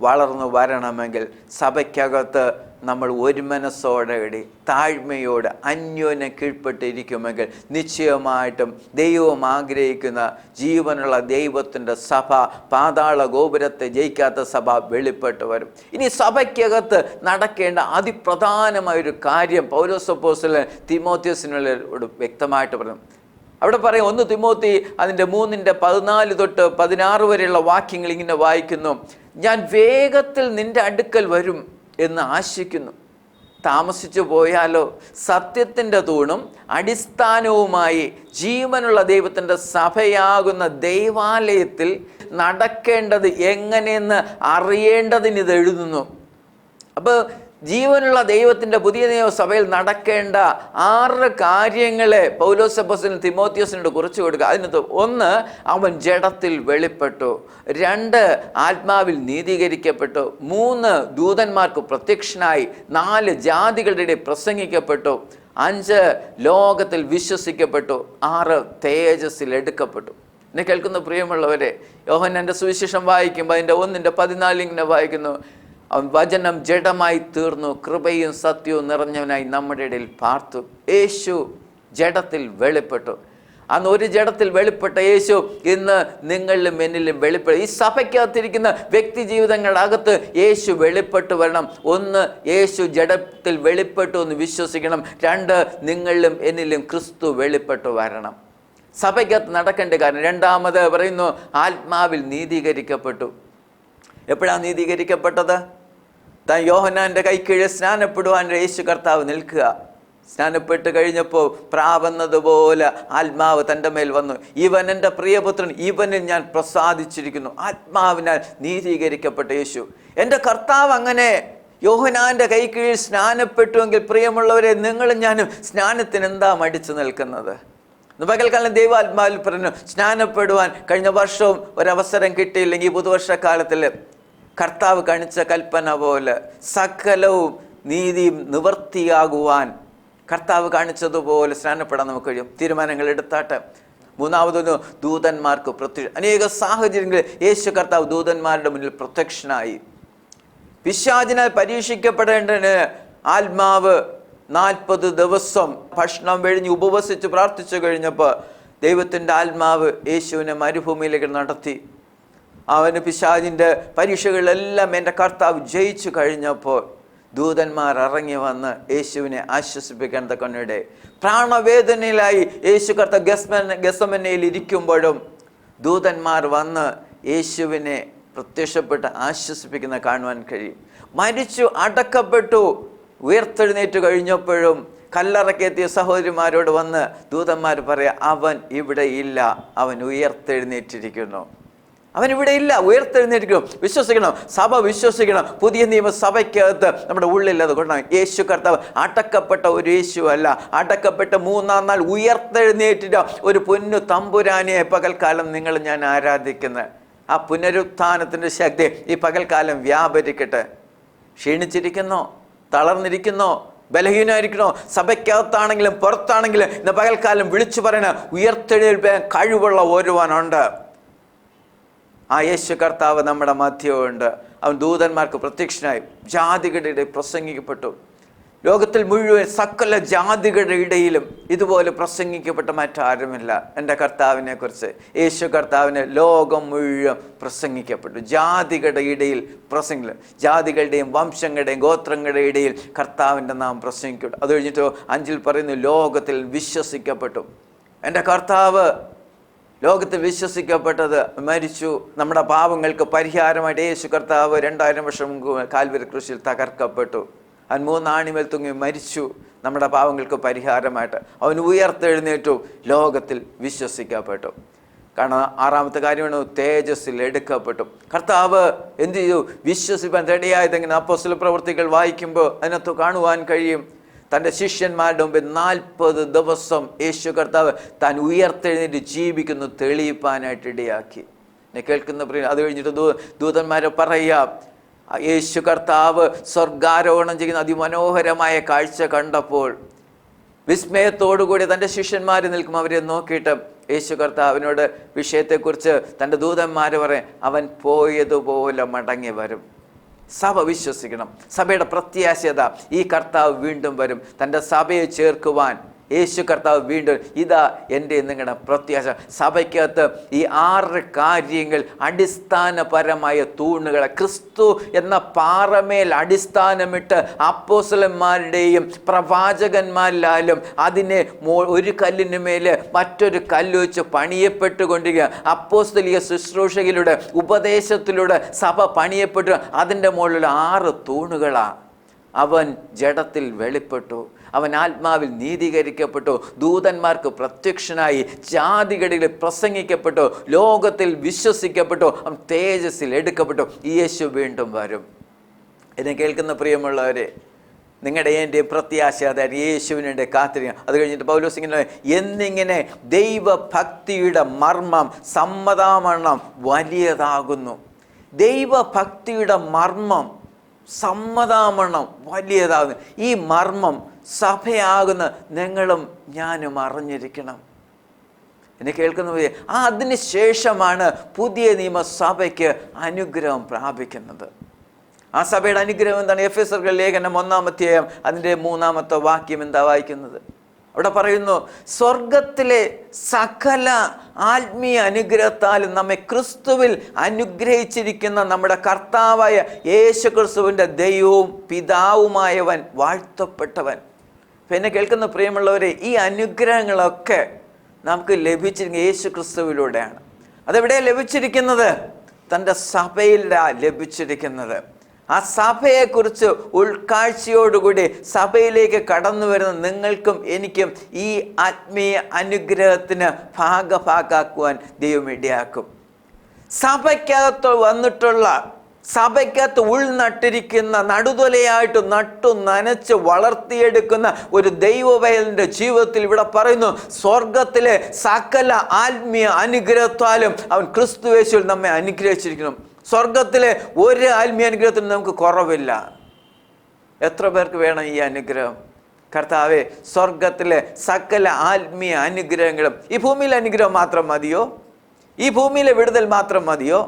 വളർന്നു വരണമെങ്കിൽ സഭയ്ക്കകത്ത് നമ്മൾ ഒരു മനസ്സോടെ താഴ്മയോട് അന്യോന്യം കീഴ്പ്പെട്ടിരിക്കുമെങ്കിൽ നിശ്ചയമായിട്ടും ദൈവം ആഗ്രഹിക്കുന്ന ജീവനുള്ള ദൈവത്തിൻ്റെ സഭ, പാതാള ഗോപുരത്തെ ജയിക്കാത്ത സഭ വെളിപ്പെട്ട് വരും. ഇനി സഭയ്ക്കകത്ത് നടക്കേണ്ട അതിപ്രധാനമായൊരു കാര്യം പൗലോസ് അപ്പോസ്തലൻ തിമോഥെയോസിനോട് വ്യക്തമായിട്ട് പറഞ്ഞു. അവിടെ പറയും, 1 തിമോത്തി അതിൻ്റെ 3:14 തൊട്ട് 16 വരെയുള്ള വാക്യങ്ങൾ ഇങ്ങനെ വായിക്കുന്നു. ഞാൻ വേഗത്തിൽ നിന്റെ അടുക്കൽ വരും എന്ന് ആശിക്കുന്നു. താമസിച്ചു പോയാലോ? സത്യത്തിൻ്റെ തൂണും അടിസ്ഥാനവുമായി ജീവനുള്ള ദൈവത്തിൻ്റെ സഭയാകുന്ന ദൈവാലയത്തിൽ നടക്കേണ്ടത് എങ്ങനെയെന്ന് അറിയേണ്ടതിന് ഇത് എഴുതുന്നു. അപ്പോൾ ജീവനുള്ള ദൈവത്തിൻ്റെ പുതിയ നിയമസഭയിൽ നടക്കേണ്ട 6 കാര്യങ്ങളെ പൗലോസ് അപ്പോസ്തലൻ തിമോഥെയോസിനോട് കുറിച്ച് കൊടുക്കുക. അതിനകത്ത് 1, അവൻ ജഡത്തിൽ വെളിപ്പെട്ടു. 2, ആത്മാവിൽ നീതീകരിക്കപ്പെട്ടു. 3, ദൂതന്മാർക്ക് പ്രത്യക്ഷനായി. 4, ജാതികളുടെ ഇടയിൽ പ്രസംഗിക്കപ്പെട്ടു. 5, ലോകത്തിൽ വിശ്വസിക്കപ്പെട്ടു. 6, തേജസ്സിൽ എടുക്കപ്പെട്ടു. എന്നെ കേൾക്കുന്ന പ്രിയമുള്ളവരെ, യോഹന്നാന്റെ സുവിശേഷം വായിക്കുമ്പോൾ അതിൻ്റെ 1:14 ഇങ്ങനെ വായിക്കുന്നു, അവൻ വചനം ജഡമായി തീർന്നു, കൃപയും സത്യവും നിറഞ്ഞവനായി നമ്മുടെ ഇടയിൽ പാർത്തു. യേശു ജഡത്തിൽ വെളിപ്പെട്ടു. അന്ന് ഒരു ജഡത്തിൽ വെളിപ്പെട്ട യേശു ഇന്ന് നിങ്ങളിലും എന്നിലും വെളിപ്പെടും. ഈ സഭയ്ക്കകത്തിരിക്കുന്ന വ്യക്തി ജീവിതങ്ങളുടെ അകത്ത് യേശു വെളിപ്പെട്ടു വരണം. 1, യേശു ജഡത്തിൽ വെളിപ്പെട്ടു എന്ന് വിശ്വസിക്കണം. 2, നിങ്ങളിലും എന്നിലും ക്രിസ്തു വെളിപ്പെട്ടു വരണം. സഭയ്ക്കകത്ത് നടക്കേണ്ട കാര്യം. 2ാമത് പറയുന്നു, ആത്മാവിൽ നീതീകരിക്കപ്പെട്ടു. എപ്പോഴാണ് നീതീകരിക്കപ്പെട്ടത്? താൻ യോഹന്നാൻ്റെ കൈക്കീഴിൽ സ്നാനപ്പെടുവാൻ യേശു കർത്താവ് നിൽക്കുക. സ്നാനപ്പെട്ട് കഴിഞ്ഞപ്പോൾ പ്രാവുന്നതുപോലെ ആത്മാവ് തൻ്റെ മേൽ വന്നു. ഇവൻ എൻ്റെ പ്രിയപുത്രൻ, ഇവനിൽ ഞാൻ പ്രസാദിച്ചിരിക്കുന്നു. ആത്മാവിനാൽ നീതീകരിക്കപ്പെട്ട യേശു. എൻ്റെ കർത്താവ് അങ്ങനെ യോഹന്നാൻ്റെ കൈക്കീഴിൽ സ്നാനപ്പെട്ടുവെങ്കിൽ പ്രിയമുള്ളവരെ, നിങ്ങളും ഞാനും സ്നാനത്തിന് എന്താ മടിച്ചു നിൽക്കുന്നത്? പകൽക്കാലം ദൈവാത്മാവിൽ പറഞ്ഞു സ്നാനപ്പെടുവാൻ കഴിഞ്ഞ വർഷവും ഒരവസരം കിട്ടിയില്ലെങ്കിൽ പുതുവർഷക്കാലത്തിൽ കർത്താവ് കാണിച്ച കൽപ്പന പോലെ സകലവും നീതിയും നിവർത്തിയാകുവാൻ കർത്താവ് കാണിച്ചതുപോലെ സ്നാനപ്പെടാൻ നമുക്ക് കഴിയും. തീരുമാനങ്ങൾ എടുത്താട്ടെ. 3, ദൂതന്മാർക്ക് അനേക സാഹചര്യങ്ങളിൽ യേശു കർത്താവ് ദൂതന്മാരുടെ മുന്നിൽ പ്രത്യക്ഷനായി. പിശാചിനാൽ പരീക്ഷിക്കപ്പെടേണ്ടതിന് ആത്മാവ് 40 ദിവസം ഭക്ഷണം വെടിഞ്ഞ് ഉപവസിച്ച് പ്രാർത്ഥിച്ചു കഴിഞ്ഞപ്പോൾ ദൈവത്തിൻ്റെ ആത്മാവ് യേശുവിനെ മരുഭൂമിയിലേക്ക് നടത്തി. അവന് പിശാചിൻ്റെ പരീക്ഷകളെല്ലാം എൻ്റെ കർത്താവ് ജയിച്ചു കഴിഞ്ഞപ്പോൾ ദൂതന്മാർ ഇറങ്ങി വന്ന് യേശുവിനെ ആശ്വസിപ്പിക്കാൻ തക്കവണ്ണം പ്രാണവേദനയിലായി യേശു കർത്താവ് ഗെത്സമനയിൽ ഇരിക്കുമ്പോഴും ദൂതന്മാർ വന്ന് യേശുവിനെ പ്രത്യക്ഷപ്പെട്ട് ആശ്വസിപ്പിക്കുന്ന കാണുവാൻ കഴിയും. മരിച്ചു അടക്കപ്പെട്ടു ഉയർത്തെഴുന്നേറ്റ് കഴിഞ്ഞപ്പോഴും കല്ലറക്കെത്തിയ സഹോദരിമാരോട് വന്ന് ദൂതന്മാർ പറയാം, അവൻ ഇവിടെ ഇല്ല, അവൻ ഉയർത്തെഴുന്നേറ്റിരിക്കുന്നു. അവൻ ഇവിടെ ഇല്ല, ഉയർത്തെഴുന്നേറ്റിരിക്കണം. വിശ്വസിക്കണം, സഭ വിശ്വസിക്കണം. പുതിയ നിയമസഭയ്ക്കകത്ത് നമ്മുടെ ഉള്ളിൽ അത് കൊണ്ടാണ്. യേശു കർത്താവ് അടക്കപ്പെട്ട ഒരു യേശു അല്ല, അടക്കപ്പെട്ട മൂന്നാം നാൾ ഉയർത്തെഴുന്നേറ്റിട്ട് ഒരു പൊന്നു തമ്പുരാനെ പകൽക്കാലം നിങ്ങൾ ഞാൻ ആരാധിക്കുന്നത്. ആ പുനരുത്ഥാനത്തിൻ്റെ ശക്തി ഈ പകൽക്കാലം വ്യാപരിക്കട്ടെ. ക്ഷീണിച്ചിരിക്കുന്നോ, തളർന്നിരിക്കുന്നോ, ബലഹീനമായിരിക്കണോ, സഭയ്ക്കകത്താണെങ്കിലും പുറത്താണെങ്കിലും ഇന്ന് പകൽക്കാലം വിളിച്ചു പറയണ ഉയർത്തെഴുന്നേൽപ്പാൻ കഴിവുള്ള ഒരുവനുണ്ട്. ആ യേശു കർത്താവ് നമ്മുടെ മധ്യമുണ്ട്. അവൻ ദൂതന്മാർക്ക് പ്രത്യക്ഷനായി ജാതികളുടെ ഇടയിൽ പ്രസംഗിക്കപ്പെട്ടു. ലോകത്തിൽ മുഴുവൻ സകല ജാതികളുടെ ഇടയിലും ഇതുപോലെ പ്രസംഗിക്കപ്പെട്ട മറ്റാരുമില്ല. എൻ്റെ കർത്താവിനെ കുറിച്ച്, യേശു കർത്താവിനെ ലോകം മുഴുവൻ പ്രസംഗിക്കപ്പെട്ടു. ജാതികളുടെ ഇടയിൽ പ്രസംഗില്ല, ജാതികളുടെയും വംശങ്ങളുടെയും ഗോത്രങ്ങളുടെയും ഇടയിൽ കർത്താവിൻ്റെ നാം പ്രസംഗിക്കപ്പെട്ടു. അത് കഴിഞ്ഞിട്ട് 5 പറയുന്നു, ലോകത്തിൽ വിശ്വസിക്കപ്പെട്ടു. എൻ്റെ കർത്താവ് ലോകത്തിൽ വിശ്വസിക്കപ്പെട്ടത്, മരിച്ചു, നമ്മുടെ പാപങ്ങൾക്ക് പരിഹാരമായിട്ട് യേശു കർത്താവ് 2000 വർഷം മുമ്പ് കാൽവരി ക്രൂശിൽ തകർക്കപ്പെട്ടു. അവൻ 3 ആണിമേൽ തൂങ്ങി മരിച്ചു, നമ്മുടെ പാപങ്ങൾക്ക് പരിഹാരമായിട്ട്. അവൻ ഉയർത്തെഴുന്നേറ്റു, ലോകത്തിൽ വിശ്വസിക്കപ്പെട്ടു. കാരണം 6ാമത്തെ കാര്യമാണ്, തേജസ്സിൽ എടുക്കപ്പെട്ടു. കർത്താവ് എന്ത് ചെയ്തു? വിശ്വസിപ്പാൻ റെഡിയായതെങ്ങനെ? അപ്പോസ്തല പ്രവൃത്തികൾ വായിക്കുമ്പോൾ അതിനകത്ത് കാണുവാൻ കഴിയും. തൻ്റെ ശിഷ്യന്മാരുടെ മുമ്പിൽ 40 ദിവസം യേശു കർത്താവ് താൻ ഉയർത്തെഴുന്നേറ്റ് ജീവിക്കുന്നു തെളിയിപ്പാനായിട്ട് ഇടയാക്കി. എന്നെ കേൾക്കുന്ന പ്രിയ, അത് കഴിഞ്ഞിട്ട് ദൂതന്മാരെ പറയാം, യേശു കർത്താവ് സ്വർഗാരോഹണം ചെയ്യുന്ന അതിമനോഹരമായ കാഴ്ച കണ്ടപ്പോൾ വിസ്മയത്തോടുകൂടി തൻ്റെ ശിഷ്യന്മാർ നിൽക്കും. അവരെ നോക്കിയിട്ട് യേശു കർത്താവിനോട് വിഷയത്തെക്കുറിച്ച് തൻ്റെ ദൂതന്മാർ പറയും, അവൻ പോയതുപോലെ മടങ്ങി വരും. സഭ വിശ്വസിക്കണം. സഭയുടെ പ്രത്യാശത ഈ കർത്താവ് വീണ്ടും വരും, തൻ്റെ സഭയെ ചേർക്കുവാൻ. യേശു കർത്താവ് വീണ്ടും, ഇതാ എൻ്റെ നിങ്ങളുടെ പ്രത്യാശ. സഭയ്ക്കകത്ത് ഈ 6 കാര്യങ്ങൾ അടിസ്ഥാനപരമായ തൂണുകളെ ക്രിസ്തു എന്ന പാറമേൽ അടിസ്ഥാനമിട്ട് അപ്പോസ്തലന്മാരുടെയും പ്രവാചകന്മാരിലാലും അതിനെ ഒരു കല്ലിന് മേലെ മറ്റൊരു കല്ല് വെച്ച് പണിയപ്പെട്ടുകൊണ്ടിരിക്കുക. അപ്പോസ്തലിക ശുശ്രൂഷയിലൂടെ ഉപദേശത്തിലൂടെ സഭ പണിയപ്പെട്ടു. അതിൻ്റെ മുകളിൽ 6 തൂണുകളാണ്. അവൻ ജഡത്തിൽ വെളിപ്പെട്ടു, അവൻ ആത്മാവിൽ നീതീകരിക്കപ്പെട്ടു, ദൂതന്മാർക്ക് പ്രത്യക്ഷനായി, ജാതികളിൽ പ്രസംഗിക്കപ്പെട്ടു, ലോകത്തിൽ വിശ്വസിക്കപ്പെട്ടു, അവൻ തേജസ്സിൽ എടുക്കപ്പെട്ടു. യേശു വീണ്ടും വരും. എന്നെ കേൾക്കുന്ന പ്രിയമുള്ളവരെ, നിങ്ങളുടെ എൻ്റെ പ്രത്യാശ അതായത് യേശുവിനെ കാത്തിരിക്കുക. അത് കഴിഞ്ഞിട്ട് പൗലോസ് ഇങ്ങനെ, എന്നിങ്ങനെ ദൈവഭക്തിയുടെ മർമ്മം സമ്മതാമണ്ണം വലിയതാകുന്നു. ദൈവഭക്തിയുടെ മർമ്മം സമ്മതാമണ്ണം വലിയതാകുന്നു. ഈ മർമ്മം സഭയാകുന്ന നിങ്ങളും ഞാനും അറിഞ്ഞിരിക്കണം. എന്നെ കേൾക്കുന്ന അതിന് ശേഷമാണ് പുതിയ നിയമസഭയ്ക്ക് അനുഗ്രഹം പ്രാപിക്കുന്നത്. ആ സഭയുടെ അനുഗ്രഹം എന്താണ്? എഫെസർ ലേഖനം 1-ാം അധ്യായം അതിൻ്റെ 3-ാമത്തെ വാക്യം എന്താ വായിക്കുന്നത്? അവിടെ പറയുന്നു, സ്വർഗത്തിലെ സകല ആത്മീയ അനുഗ്രഹത്താലും നമ്മെ ക്രിസ്തുവിൽ അനുഗ്രഹിച്ചിരിക്കുന്ന നമ്മുടെ കർത്താവായ യേശു ക്രിസ്തുവിൻ്റെ ദൈവവും പിതാവുമായവൻ വാഴ്ത്തപ്പെട്ടവൻ. പിന്നെ കേൾക്കുന്ന പ്രിയമുള്ളവരെ, ഈ അനുഗ്രഹങ്ങളൊക്കെ നമുക്ക് ലഭിച്ചിരിക്കുന്നത് യേശു ക്രിസ്തുവിലൂടെയാണ്. അതെവിടെയാണ് ലഭിച്ചിരിക്കുന്നത്? തൻ്റെ സഭയിലാണ് ലഭിച്ചിരിക്കുന്നത്. ആ സഭയെക്കുറിച്ച് ഉൾക്കാഴ്ചയോടുകൂടി സഭയിലേക്ക് കടന്നു വരുന്ന നിങ്ങൾക്കും എനിക്കും ഈ ആത്മീയ അനുഗ്രഹത്തിന് ഭാഗഭാക്കാക്കുവാൻ ദൈവം ഇടയാക്കും. സഭയ്ക്കകത്ത് വന്നിട്ടുള്ള, സഭയ്ക്കകത്ത് ഉൾനട്ടിരിക്കുന്ന, നടുതൊലയായിട്ട് നട്ടു നനച്ച് വളർത്തിയെടുക്കുന്ന ഒരു ദൈവവയലിൻ്റെ ജീവിതത്തിൽ ഇവിടെ പറയുന്നു, സ്വർഗത്തിലെ സകല ആത്മീയ അനുഗ്രഹത്താലും അവൻ ക്രിസ്തുയേശുവിൽ നമ്മെ അനുഗ്രഹിച്ചിരിക്കണം. സ്വർഗത്തിലെ ഒരു ആത്മീയ അനുഗ്രഹത്തിന് നമുക്ക് കുറവില്ല. എത്ര പേർക്ക് വേണം ഈ അനുഗ്രഹം? കർത്താവേ, സ്വർഗത്തിലെ സകല ആത്മീയ അനുഗ്രഹങ്ങളും ഈ ഭൂമിയിലെ അനുഗ്രഹം മാത്രം മതിയോ? ഈ ഭൂമിയിലെ വിടുതൽ മാത്രം മതിയോ?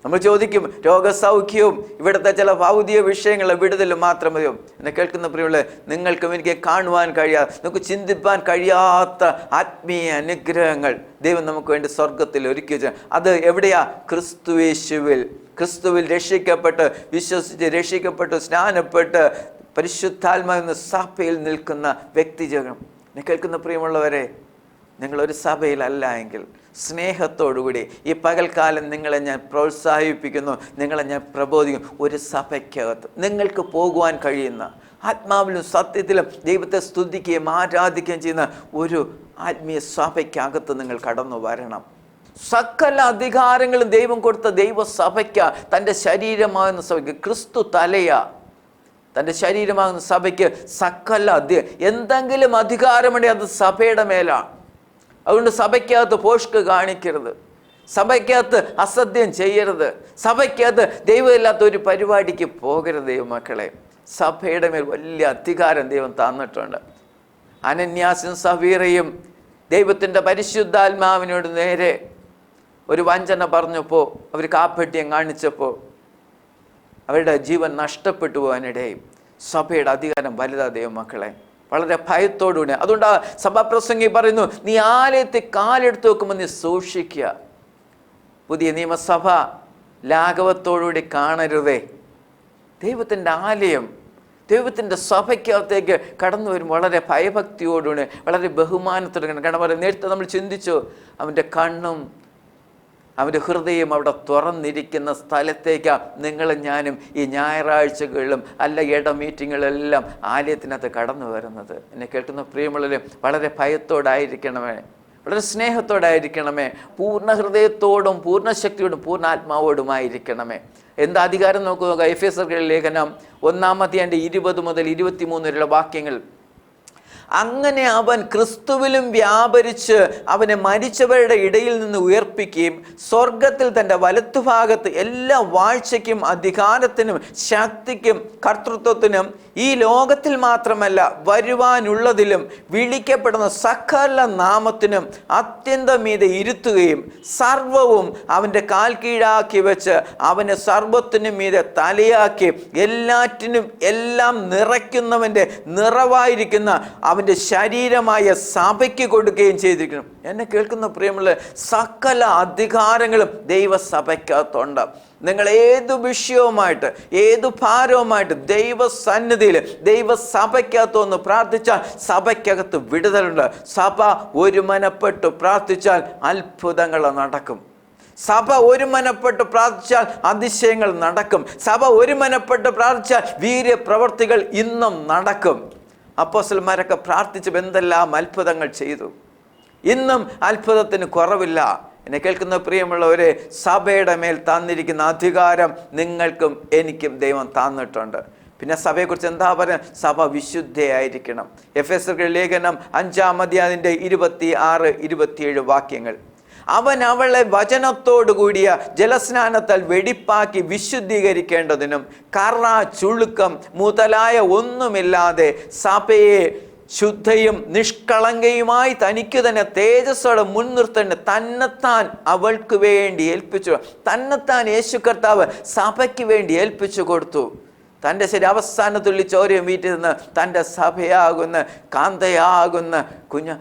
നമ്മൾ ചോദിക്കും, രോഗസൗഖ്യവും ഇവിടുത്തെ ചില ഭൗതിക വിഷയങ്ങളെ വിടുതൽ മാത്രം മതിയോ? എന്നെ കേൾക്കുന്ന പ്രിയമുള്ള നിങ്ങൾക്കും എനിക്ക് കാണുവാൻ കഴിയാത്ത, നമുക്ക് ചിന്തിപ്പാൻ കഴിയാത്ത ആത്മീയ അനുഗ്രഹങ്ങൾ ദൈവം നമുക്ക് വേണ്ടി സ്വർഗത്തിൽ ഒരുക്കി വെച്ച. അത് എവിടെയാ? ക്രിസ്തുയേശുവിൽ. ക്രിസ്തുവിൽ രക്ഷിക്കപ്പെട്ട്, വിശ്വസിച്ച് രക്ഷിക്കപ്പെട്ട്, സ്നാനപ്പെട്ട്, പരിശുദ്ധാത്മാവെന്ന സഭയിൽ നിൽക്കുന്ന വ്യക്തിജനം. എന്നെ കേൾക്കുന്ന പ്രിയമുള്ളവരെ, നിങ്ങളൊരു സഭയിലല്ല എങ്കിൽ സ്നേഹത്തോടുകൂടി ഈ പകൽക്കാലം നിങ്ങളെ ഞാൻ പ്രോത്സാഹിപ്പിക്കുന്നു, നിങ്ങളെ ഞാൻ പ്രബോധിക്കുന്നു. ഒരു സഭയ്ക്കകത്ത് നിങ്ങൾക്ക് പോകുവാൻ കഴിയുന്ന, ആത്മാവിലും സത്യത്തിലും ദൈവത്തെ സ്തുതിക്കുകയും ആരാധിക്കുകയും ചെയ്യുന്ന ഒരു ആത്മീയ സഭയ്ക്കകത്ത് നിങ്ങൾ കടന്നു വരണം. സകല അധികാരങ്ങളും ദൈവം കൊടുത്ത ദൈവസഭയ്ക്ക്, തൻ്റെ ശരീരമാകുന്ന സഭയ്ക്ക്, ക്രിസ്തു തലയാ, തൻ്റെ ശരീരമാകുന്ന സഭയ്ക്ക് സകല എന്തെങ്കിലും അധികാരമുണ്ടെങ്കിൽ അത് സഭയുടെ മേലാണ്. അതുകൊണ്ട് സഭയ്ക്കകത്ത് പോഷ്ക്ക് കാണിക്കരുത്, സഭയ്ക്കകത്ത് അസത്യം ചെയ്യരുത്, സഭയ്ക്കകത്ത് ദൈവമില്ലാത്ത ഒരു പരിപാടിക്ക് പോകരുത്. ദൈവമക്കളെ, സഭയുടെ മേൽ വലിയ അധികാരം ദൈവം തന്നിട്ടുണ്ട്. അനന്യാസും സഫീറയും ദൈവത്തിൻ്റെ പരിശുദ്ധാത്മാവിനോട് നേരെ ഒരു വഞ്ചന പറഞ്ഞപ്പോൾ, അവർ കാപ്പട്യം കാണിച്ചപ്പോൾ അവരുടെ ജീവൻ നഷ്ടപ്പെട്ടു പോകാനിടയും. സഭയുടെ അധികാരം വലുതാ ദൈവമക്കളെ, വളരെ ഭയത്തോടുകൂടി. അതുകൊണ്ട് സഭാപ്രസംഗി പറയുന്നു, നീ ആലയത്തിൽ കാലെടുത്ത് വെക്കുമ്പോൾ നീ സൂക്ഷിക്കുക. പുതിയ നിയമസഭ ലാഘവത്തോടുകൂടി കാണരുതേ. ദൈവത്തിൻ്റെ ആലയം, ദൈവത്തിൻ്റെ സഭയ്ക്കകത്തേക്ക് കടന്നു വരും വളരെ ഭയഭക്തിയോടുകൂടി, വളരെ ബഹുമാനത്തോടെ. കാരണം നേരത്തെ നമ്മൾ ചിന്തിച്ചു, അവൻ്റെ കണ്ണും അവൻ്റെ ഹൃദയം അവിടെ തുറന്നിരിക്കുന്ന സ്ഥലത്തേക്കാണ് നിങ്ങളും ഞാനും ഈ ഞായറാഴ്ചകളിലും അല്ല ഇട മീറ്റിങ്ങുകളെല്ലാം ആലയത്തിനകത്ത് കടന്നു വരുന്നത്. എന്നെ കേൾക്കുന്ന പ്രിയമുള്ളവരെ, വളരെ ഭയത്തോടായിരിക്കണമേ, വളരെ സ്നേഹത്തോടായിരിക്കണമേ, പൂർണ്ണ ഹൃദയത്തോടും പൂർണ്ണ ശക്തിയോടും പൂർണ്ണ ആത്മാവോടുമായിരിക്കണമേ. എന്താ അധികാരം നോക്കുക? എഫേസ്യർ ലേഖനം 1-ാം 20 മുതൽ 23 വരെയുള്ള വാക്യങ്ങൾ. അങ്ങനെ അവൻ ക്രിസ്തുവിലും വ്യാപരിച്ച് അവനെ മരിച്ചവരുടെ ഇടയിൽ നിന്ന് ഉയർപ്പിക്കുകയും സ്വർഗത്തിൽ തൻ്റെ വലത്തുഭാഗത്ത് എല്ലാ വാഴ്ചയ്ക്കും അധികാരത്തിനും ശക്തിക്കും കർത്തൃത്വത്തിനും ഈ ലോകത്തിൽ മാത്രമല്ല വരുവാനുള്ളതിലും വിളിക്കപ്പെടുന്ന സകല നാമത്തിനും അത്യന്തം മീതെ ഇരുത്തുകയും സർവവും അവൻ്റെ കാൽ കീഴാക്കി വെച്ച് അവനെ സർവത്തിനും മീതെ തലയാക്കി എല്ലാറ്റിനും എല്ലാം നിറയ്ക്കുന്നവൻ്റെ നിറവായിരിക്കുന്ന അവൻ്റെ ശരീരമായ സഭയ്ക്ക് കൊടുക്കുകയും ചെയ്തിരിക്കണം. എന്നെ കേൾക്കുന്ന പ്രിയമുള്ള, സകല അധികാരങ്ങളും ദൈവസഭയ്ക്കകത്തുണ്ട്. നിങ്ങൾ ഏതു വിഷയവുമായിട്ട്, ഏതു ഭാരവുമായിട്ട് ദൈവസന്നിധിയിൽ ദൈവസഭയ്ക്കകത്തൊന്ന് പ്രാർത്ഥിച്ചാൽ സഭയ്ക്കകത്ത് വിടുതലുണ്ട്. സഭ ഒരുമനപ്പെട്ട് പ്രാർത്ഥിച്ചാൽ അത്ഭുതങ്ങൾ നടക്കും. സഭ ഒരുമനപ്പെട്ട് പ്രാർത്ഥിച്ചാൽ അതിശയങ്ങൾ നടക്കും. സഭ ഒരുമനപ്പെട്ട് പ്രാർത്ഥിച്ചാൽ വീര്യപ്രവർത്തികൾ ഇന്നും നടക്കും. അപ്പോസ്തലന്മാരൊക്കെ പ്രാർത്ഥിച്ച് എന്തെല്ലാം അത്ഭുതങ്ങൾ ചെയ്തു. ഇന്നും അത്ഭുതത്തിന് കുറവില്ല. എന്നെ കേൾക്കുന്ന പ്രിയമുള്ളവരെ, സഭയുടെ മേൽ തന്നിരിക്കുന്ന അധികാരം നിങ്ങൾക്കും എനിക്കും ദൈവം തന്നിട്ടുണ്ട്. പിന്നെ സഭയെക്കുറിച്ച് എന്താ പറയുക? സഭ വിശുദ്ധയായിരിക്കണം. എഫേസ്യർ ലേഖനം 5-ാം അധ്യായത്തിൻ്റെ 26-27 വാക്യങ്ങൾ. അവൻ അവളെ വചനത്തോടു കൂടിയ ജലസ്നാനത്താൽ വെടിപ്പാക്കി വിശുദ്ധീകരിക്കേണ്ടതിനും കറ, ചുളുക്കം മുതലായ ഒന്നുമില്ലാതെ സഭയെ ശുദ്ധയും നിഷ്കളങ്കയുമായി തനിക്ക് തന്നെ തേജസ്സോടെ മുൻനിർത്തേണ്ട തന്നെത്താൻ അവൾക്ക് വേണ്ടി ഏൽപ്പിച്ചു. തന്നെത്താൻ യേശു കർത്താവ് സഭയ്ക്ക് വേണ്ടി ഏൽപ്പിച്ചു കൊടുത്തു. തൻ്റെ അവസാനത്തുള്ളി ചോരയും വീട്ടിൽ തൻ്റെ സഭയാകുന്ന കാന്തയാകുന്ന കുഞ്ഞ്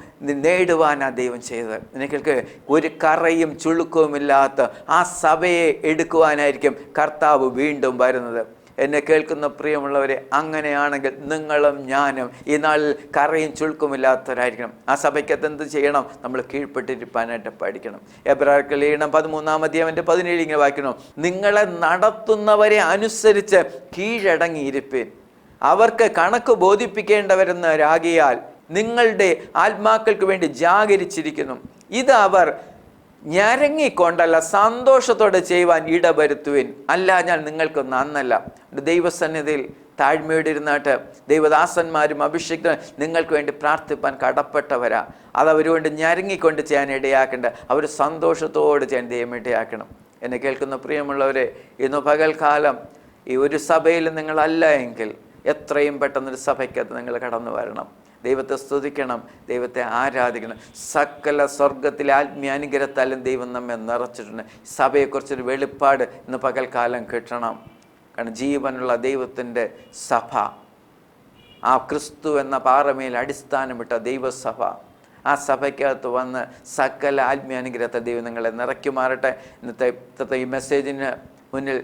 നേടുവാനാണ് ദൈവം ചെയ്തത്. നിങ്ങൾക്ക് ഒരു കറയും ചുളുക്കവുമില്ലാത്ത ആ സഭയെ എടുക്കുവാനായിരിക്കും കർത്താവ് വീണ്ടും വരുന്നത്. എന്നെ കേൾക്കുന്ന പ്രിയമുള്ളവരെ, അങ്ങനെയാണെങ്കിൽ നിങ്ങളും ഞാനും ഈ നാളിൽ കറയും ചുളുക്കുമില്ലാത്തവരായിരിക്കണം. ആ സഭയ്ക്കകത്ത് എന്ത് ചെയ്യണം? നമ്മൾ കീഴ്പ്പെട്ടിരിക്കാനായിട്ട് പഠിക്കണം. എബ്രായർക്ക് ലേഖനം 13-ാം അധ്യായത്തിൻ്റെ 17 ഇങ്ങനെ വായിക്കണം. നിങ്ങളെ നടത്തുന്നവരെ അനുസരിച്ച് കീഴടങ്ങിയിരിപ്പീൻ, അവർക്ക് കണക്ക് ബോധിപ്പിക്കേണ്ടവരെന്നവരാകിയാൽ നിങ്ങളുടെ ആത്മാക്കൾക്ക് വേണ്ടി ജാഗരിച്ചിരിക്കുന്നു. ഇത് അവർ ഞരങ്ങിക്കൊണ്ടല്ല സന്തോഷത്തോടെ ചെയ്യുവാൻ ഇടവരുത്തുവിൻ, അല്ല ഞാൻ നിങ്ങൾക്ക് നന്നല്ല. ദൈവസന്നിധിയിൽ താഴ്മയോടെ ഇരുന്നിട്ട് ദൈവദാസന്മാരും അഭിഷേകരും നിങ്ങൾക്ക് വേണ്ടി പ്രാർത്ഥിപ്പാൻ കടപ്പെട്ടവരാ. അതവര് കൊണ്ട് ഞരങ്ങിക്കൊണ്ട് ചെയ്യാൻ ഇടയാക്കേണ്ട, അവർ സന്തോഷത്തോടെ ചെയ്യാൻ ദൈവം ഇടയാക്കണം. എന്നെ കേൾക്കുന്ന പ്രിയമുള്ളവരെ, ഇന്ന് പകൽക്കാലം ഈ ഒരു സഭയിൽ നിങ്ങളല്ല എങ്കിൽ എത്രയും പെട്ടെന്നൊരു സഭയ്ക്കകത്ത് നിങ്ങൾ കടന്നു വരണം. ദൈവത്തെ സ്തുതിക്കണം, ദൈവത്തെ ആരാധിക്കണം. സകല സ്വർഗത്തിലെ ആത്മീയാനുഗ്രഹത്താലും ദൈവം നമ്മെ നിറച്ചിട്ടുണ്ട്. സഭയെക്കുറിച്ചൊരു വെളിപ്പാട് ഇന്ന് പകൽക്കാലം കിട്ടണം. കാരണം ജീവനുള്ള ദൈവത്തിൻ്റെ സഭ, ആ ക്രിസ്തു എന്ന പാറമേൽ അടിസ്ഥാനമിട്ട ദൈവസഭ, ആ സഭയ്ക്കകത്ത് വന്ന് സകല ആത്മീയാനുഗ്രഹത്തെ ദൈവം നിങ്ങളെ നിറയ്ക്കുമാറട്ടെ. ഇന്നത്തെ ഈ മെസ്സേജിന് മുന്നിൽ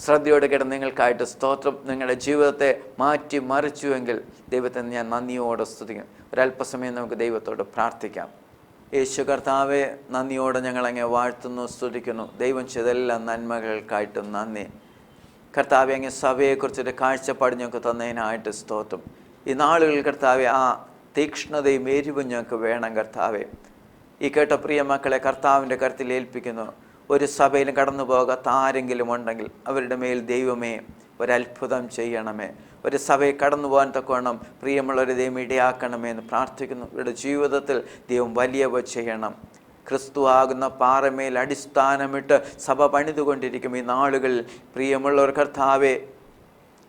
ശ്രദ്ധയോടെ കിടന്ന് നിങ്ങൾക്കായിട്ട് സ്തോത്രം. നിങ്ങളുടെ ജീവിതത്തെ മാറ്റി മറിച്ചുവെങ്കിൽ ദൈവത്തെ ഞാൻ നന്ദിയോടെ സ്തുതിക്കും. ഒരല്പസമയം നമുക്ക് ദൈവത്തോട് പ്രാർത്ഥിക്കാം. യേശു കർത്താവെ, നന്ദിയോടെ ഞങ്ങളങ്ങെ വാഴ്ത്തുന്നു, സ്തുതിക്കുന്നു. ദൈവം ചെയ്തെല്ലാ നന്മകൾക്കായിട്ടും നന്ദി. കർത്താവെ, അങ്ങ് സഭയെക്കുറിച്ചൊരു കാഴ്ചപ്പാട് ഞങ്ങൾക്ക് തന്നതിനായിട്ട് സ്തോത്രം. ഈ നാളുകളിൽ കർത്താവെ ആ തീക്ഷ്ണതയും എരിവും ഞങ്ങൾക്ക് വേണം കർത്താവെ. ഈ കേട്ട പ്രിയ മക്കളെ കർത്താവിൻ്റെ കരുത്തിൽ ഏൽപ്പിക്കുന്നു. ഒരു സഭയിലും കടന്നു പോകാത്ത ആരെങ്കിലും ഉണ്ടെങ്കിൽ അവരുടെ മേൽ ദൈവമേ ഒരത്ഭുതം ചെയ്യണമേ. ഒരു സഭയിൽ കടന്നു പോകാൻ തക്കവണ്ണം പ്രിയമുള്ളവരെ ദൈവം ഇടയാക്കണമേ എന്ന് പ്രാർത്ഥിക്കുന്നു. ഇവരുടെ ജീവിതത്തിൽ ദൈവം വലിയവ ചെയ്യണം. ക്രിസ്തു ആകുന്ന പാറമേൽ അടിസ്ഥാനമിട്ട് സഭ പണിതുകൊണ്ടിരിക്കും ഈ നാളുകളിൽ. പ്രിയമുള്ളവർ കർത്താവെ,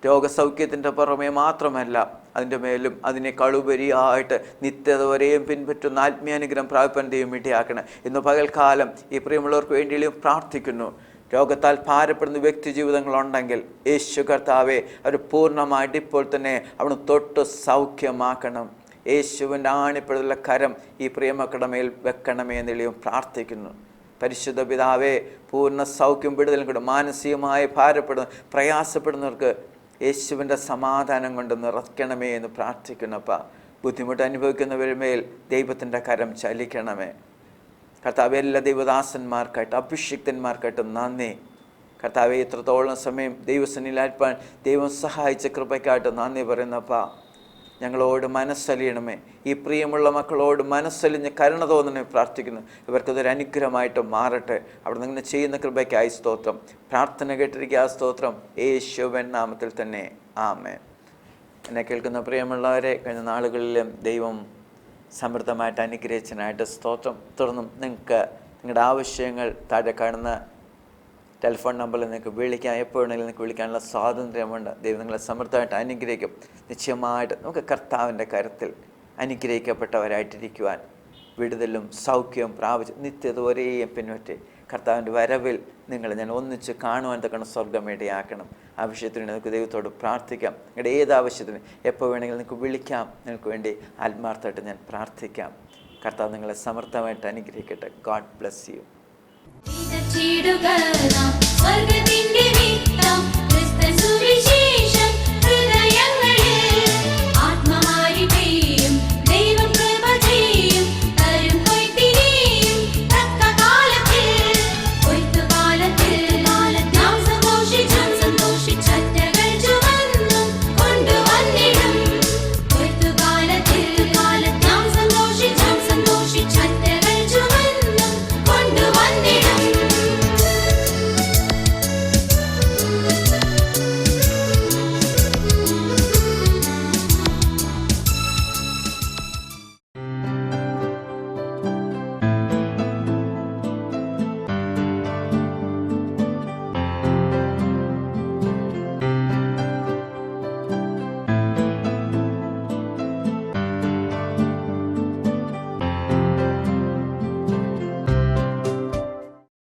രോഗസൗഖ്യത്തിൻ്റെ പുറമേ മാത്രമല്ല അതിൻ്റെ മേലും അതിനേക്കാളുപരിയായിട്ട് നിത്യത വരെയും പിൻപറ്റുന്ന ആത്മീയാനുഗ്രഹം പ്രാപിപ്പാൻ ദൈവം ഇടയാക്കണം. ഇന്ന് പകൽക്കാലം ഈ പ്രിയമുള്ളവർക്ക് വേണ്ടിയും പ്രാർത്ഥിക്കുന്നു. രോഗത്താൽ ഭാരപ്പെടുന്ന വ്യക്തി ജീവിതങ്ങളുണ്ടെങ്കിൽ യേശു കർത്താവെ അവർ പൂർണ്ണമായിട്ട് ഇപ്പോൾ തന്നെ അവിടെ തൊട്ട് സൗഖ്യമാക്കണം. യേശുവിൻ്റെ ആണിപ്പഴുള്ള കരം ഈ പ്രിയമക്കളുടെ മേൽ വെക്കണമേ എന്നെല്ലാം പ്രാർത്ഥിക്കുന്നു. പരിശുദ്ധ പിതാവേ, പൂർണ്ണ സൗഖ്യം വിടുതലും കൂടെ മാനസികമായി ഭാരപ്പെടുന്ന പ്രയാസപ്പെടുന്നവർക്ക് യേശുവിൻ്റെ സമാധാനം കൊണ്ട് നിറയ്ക്കണമേ എന്ന് പ്രാർത്ഥിക്കുന്നപ്പ. ബുദ്ധിമുട്ട് അനുഭവിക്കുന്നവരുടെ മേൽ ദൈവത്തിൻ്റെ കരം ചലിക്കണമേ കർത്താവെ. എല്ലാ ദൈവദാസന്മാർക്കായിട്ട് അഭിഷിക്തന്മാർക്കായിട്ടും നന്ദി കർത്താവെ. ഇത്രത്തോളം സമയം ദൈവസന്നിധിയിലായിരിക്കാൻ ദൈവം സഹായിച്ച കൃപയ്ക്കായിട്ട് നന്ദി പറയുന്നപ്പ. ഞങ്ങളോട് മനസ്സലിയണമേ. ഈ പ്രിയമുള്ള മക്കളോട് മനസ്സലിഞ്ഞ് കരുണ തോന്നണമേ പ്രാർത്ഥിക്കുന്നു. ഇവർക്കതൊരു അനുഗ്രഹമായിട്ട് മാറട്ടെ. അവിടെ നിന്ന് ചെയ്യുന്ന കൃപയ്ക്കായി സ്തോത്രം. പ്രാർത്ഥന കേട്ടിരിക്കുക സ്തോത്രം. യേശുവിൻ നാമത്തിൽ തന്നെ ആമേൻ. എന്നെ കേൾക്കുന്ന പ്രിയമുള്ളവരെ, കഴിഞ്ഞ നാളുകളിലും ദൈവം സമൃദ്ധമായിട്ട് അനുഗ്രഹിച്ചതിനായിട്ട് സ്തോത്രം. തുടർന്നും നിങ്ങൾക്ക് നിങ്ങളുടെ ആവശ്യങ്ങൾ താഴെ കാണുന്ന ടെലിഫോൺ നമ്പറിൽ നിങ്ങൾക്ക് വിളിക്കാം. എപ്പോഴെങ്കിലും നിങ്ങൾക്ക് വിളിക്കാനുള്ള സ്വാതന്ത്ര്യമുണ്ട്. ദൈവം നിങ്ങളെ സമൃദ്ധമായിട്ട് അനുഗ്രഹിക്കും. നിശ്ചയമായിട്ട് നമുക്ക് കർത്താവിൻ്റെ കരത്തിൽ അനുഗ്രഹിക്കപ്പെട്ടവരായിട്ടിരിക്കുവാൻ വിടുതലും സൗഖ്യവും പ്രാപിച്ച് നിത്യത ഒരേയും പിൻപറ്റി കർത്താവിൻ്റെ വരവിൽ ഞാൻ ഒന്നിച്ച് കാണുവാൻ തക്കണം സ്വർഗം ഇടയാക്കണം. ആ വിഷയത്തിന് നിങ്ങൾക്ക് ദൈവത്തോട് പ്രാർത്ഥിക്കാം. നിങ്ങളുടെ ഏത് ആവശ്യത്തിന് എപ്പോൾ വേണമെങ്കിലും നിങ്ങൾക്ക് വിളിക്കാം. നിങ്ങൾക്ക് വേണ്ടി ആത്മാർത്ഥമായിട്ട് ഞാൻ പ്രാർത്ഥിക്കാം. കർത്താവ് നിങ്ങളെ സമൃദ്ധമായിട്ട് അനുഗ്രഹിക്കട്ടെ. God bless you.